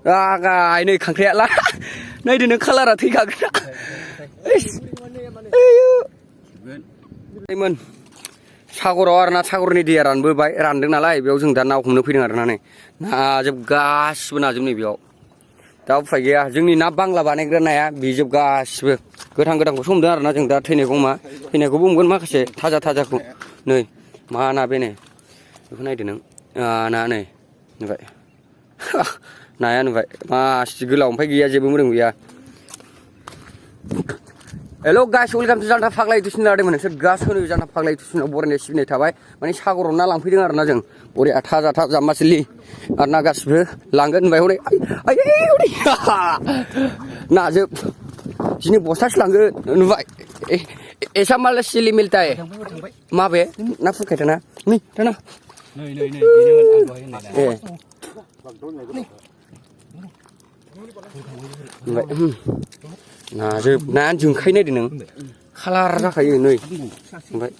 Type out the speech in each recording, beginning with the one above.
आगाय नै खांख्रायाला नै दिनै खालारा थैखागोन मोन सागराव आरोना सागरनि दैया रानदों नालाय बेयाव जों दा ना हमनो फैदों आरोना नै नाजोब गासिबो नाजोब नै बेयाव दा उफाय गैया जोंनि ना बांला बानायग्रा नाया बेजोब गासिबो गोथां गोथांखौसो हमदों आरोना जों दा थैनायखौबो हमगोन माखासे थाजाखौ नै मा ना बे नै बेखौ नायदो नों ना नै नुबाय नाया नुबाय मासि गोलाव ओमफ्राय गैया जेबो मोदोम गैया हेल' गाइस वेलकाम टु जान्था फाग्ला इउटुब चेनेल आरो नोंसोर गासैबो जान्था फाग्ला इउटुब चेनेलाव बरायनाय सिबिनाय थाबाय माने सागराव ना लांफैदों आरोना जों बरिया थाजा मासलि आरो ना गासिबो लांगोन होनबाय हनै हनै नाजोब दिनै बस्थासो लांगोन नुबाय एसा माल सिलि मिलता है माबे ना फुरखायथाना नै दाना ए नाजोब नायानो जोंखायो नायदो नों खालार जाखायो नै ओमफ्राय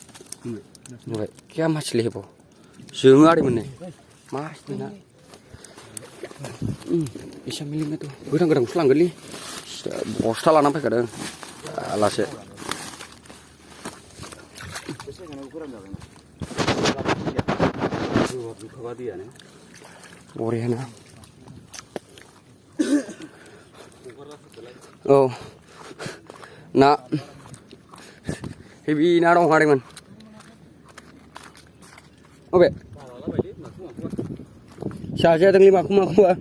नुबाय क्या मासलि हेब जोङो आरिमोन नै मासलि ना एसा मिलिमेथ' गोथां गोथांखौसो लांगोनलै बस्था लानानै फैखादों आलासि बरियाना औ ना हेभि ना दं आरोमोन अबे जाजादोंलै माखौबा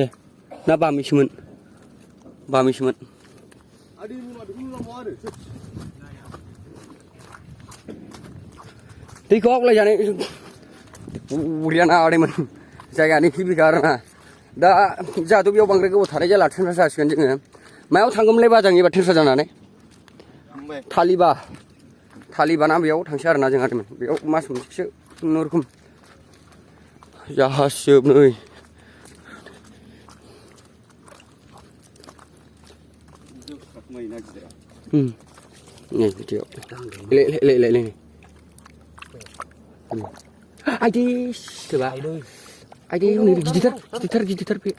ए ना बामिसोमोन दैखौ आवलाय जानाय बरिया ना आदैमोन जायगानि हिबिखा आरोना दा जोंहाथ' बेयाव बांद्राय गोबाव थानाय जाला ट्रेन्सफार जासिगोन जोङो मायाव थांगोनलाय बाजां एबार ट्रेन्सफार जानानै थालिबा ना बेयाव थांसै आरोना जों आदैमोन बेयाव मास मोनसेसो खुनुरुखुम जाहाजजोब नै नै बिदियाव ले आइदि सोबा आइदि हनै गिदिरथार बे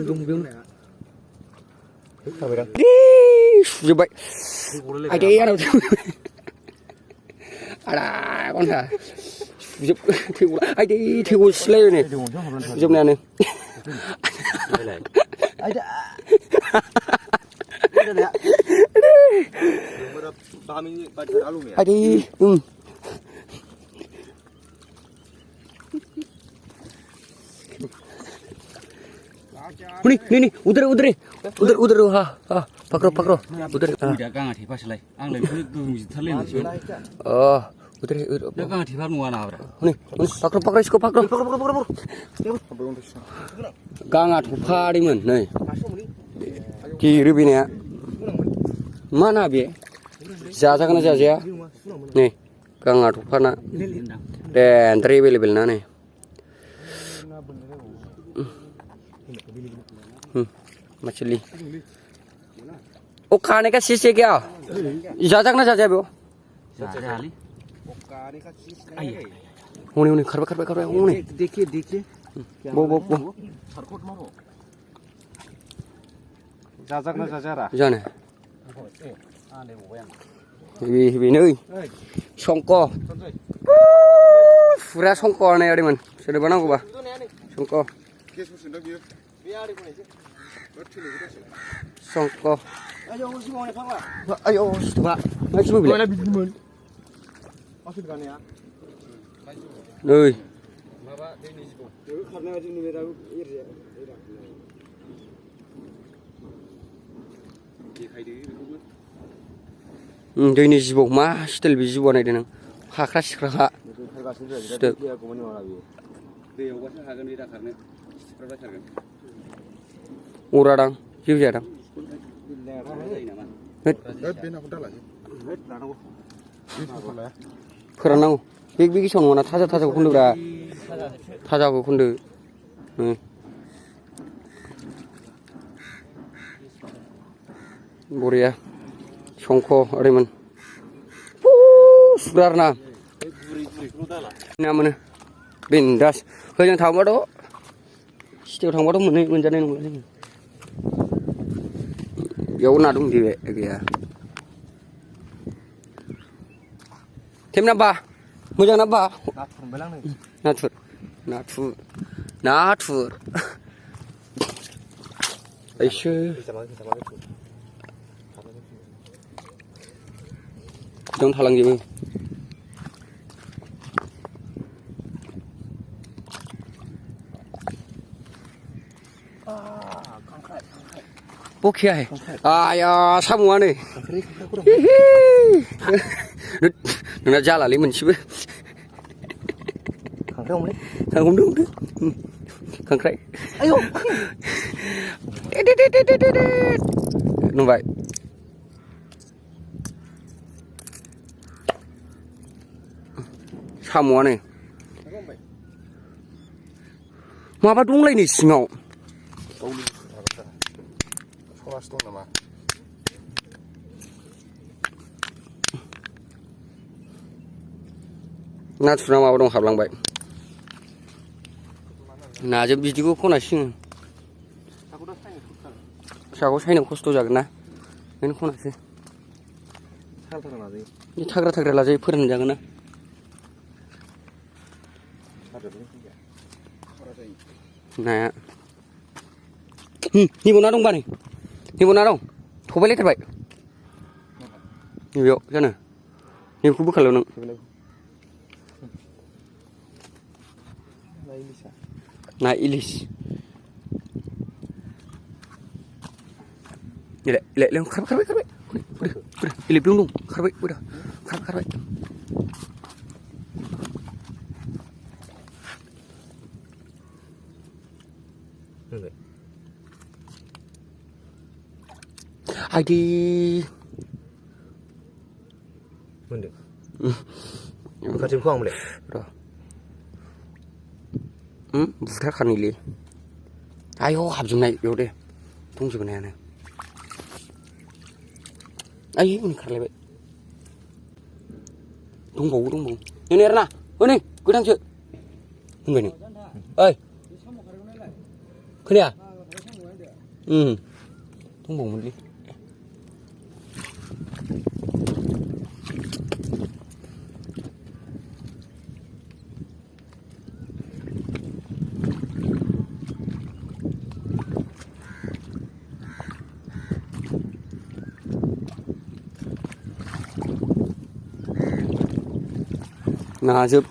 दं बेयावनो सुजोब्बाय आइदि आराम आदा घन्टा सुजोब आइदि थेवबो सिलायबाय नै सुजोबनायानो आइदि नहीं उधर हाँ पकड़ो उधर गांगा थेफासोलाय आंलाय बेखौ दुंजिथारलायनोसो उधर गांगा थेफा नङा ना नहीं पकड़ो इसको पकड़ो गांगा थफादोंमोन नै गिरो बेनाया मा ना बे जाजागोन ना जाजाया नै गांगा थफा ना देनद्राय एभेलेबेल ना नै मछली वो खाने का शीश है क्या जाजा ना जाजा वो होने खरबा होने देखिए वो जाजा ना जाजा जाने हिबि नै संक फुरा संक नै आदैमोन सोरबा नांगौबा संक संक ayo coba nggak cuma bilang nih दैनि जिबौ मा स्टाइल बे जिबौआ नायदो नों हाख्रा सिख्राखा उरादां जेबो जायादां फोराननांगौ बे गेसाव नङाना थाजाखौ खनदोब्रा थाजाखौ खनदो बरिया संख ओरैमोन सुग्रा आरोना ना मोनो बिन्दास होजों थांबाथ' सिटियाव थांबाथ' मोनजानाय नंला जोङो बेयाव ना दं बे गैया थेम ना बा मोजां ना बा नाथुर ऐसो दं थालांजोबो बखिया है आया साम'आनो नोंना जालालै मोनसेबो हमदो खांख्राइ आयौ नुबाय साम'आनो माबा दंलाय नै सिङाव नाथुरा माबा दं हाबलांबाय नाजों बिदिखौ खनासिङो फिसाखौ सायनो खस्थ' जागोन ना बेनो खनासै थाग्रा लाजायो फोरानजागोन ना नाया निबो ना दंबा नै निबो ना दं थबायलायथारबाय नैबेयाव जानो नैबेखौ बोखारल' नों ना इलिस ले खारबाय इलिबदों दं खारबाय खारबाय आइदि मोनदों खाथिखौ आंलाय बुथारखानिलै आयौ हाबजोबनाय बेयाव दे दंजोबो नायानो आइ उनै खारलायबाय दंबावो नों एरना नै गोथांसो होनबाय नों ओइ खोनाया दंबावोमोनलै नाजोब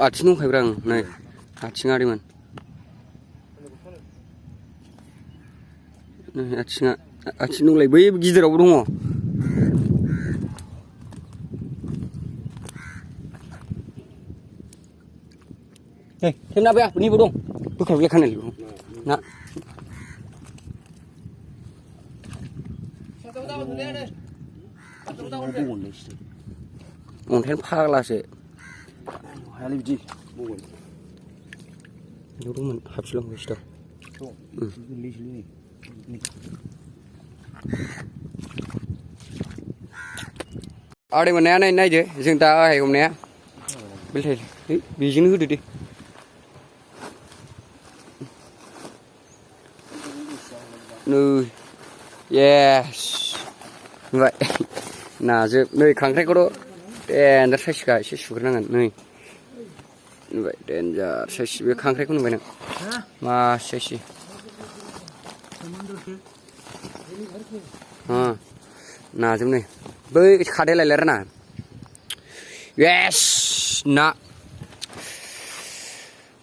आथिं दंखायोब्रा आं नै आथिं आरिमोन नै आथिं दंलाय बै गिदिरावबो दङ नै थेमना बे निबो दं बोखारलाय खानाय ना अन्थाइनो फाग्लासो हायालै बिदि दंमोन हाबसिलांबायसो आदै मोननाया नायदो जों दा आहाय हमनाया बेलथाय बेजोंनो होदो दे नै येस नुबाय नाजोब नै खांख्राइखौथ' देन्जार साइसखा एसे सुग्रोनांगोन नै नुबाय देन्जार साइस बे खांख्राइखौ नुबाय नों मा साइस नाजोब नै बै खादायलायलाय ना येस ना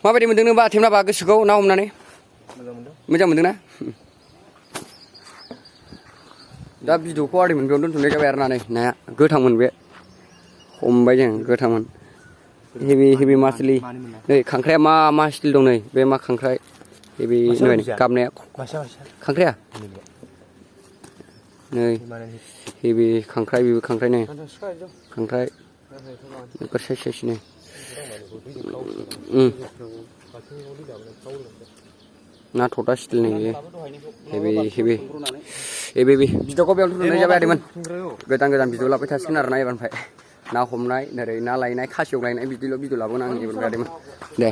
माबायदि मोनदों नोंबा थेमनाबा गोसोखौ ना हमनानै मोजां मोनदोंना दा भिडिअखौ आदैमोन बेयावनो दोनथ'नाय जाबाय आरो ना नै नाया गोथांमोन बे हमबाय जों गोथांमोन हेभि मासलि नै खांख्राइया मा स्टिल दं नै बे मा खांख्राइ हेभि गाबनाया खांख्राइया नै हेभि खांख्राइ बेबो खांख्राइ नै खांख्राइ नोगोर साइस नै ना थ'था स्टिल नै हेभि बे भिडिअखौ बेयाव दोनथ'नाय जाबाय आरोमोन गोदान गोदान भिडिअ लाबाय थासिगोन आरो ना एबारनिफ्राय ना हमनाय ओरै ना लायनाय खासियाव लायनाय भिडिअ लाबोगोन आं एबारनिफ्राय आरोमोन दे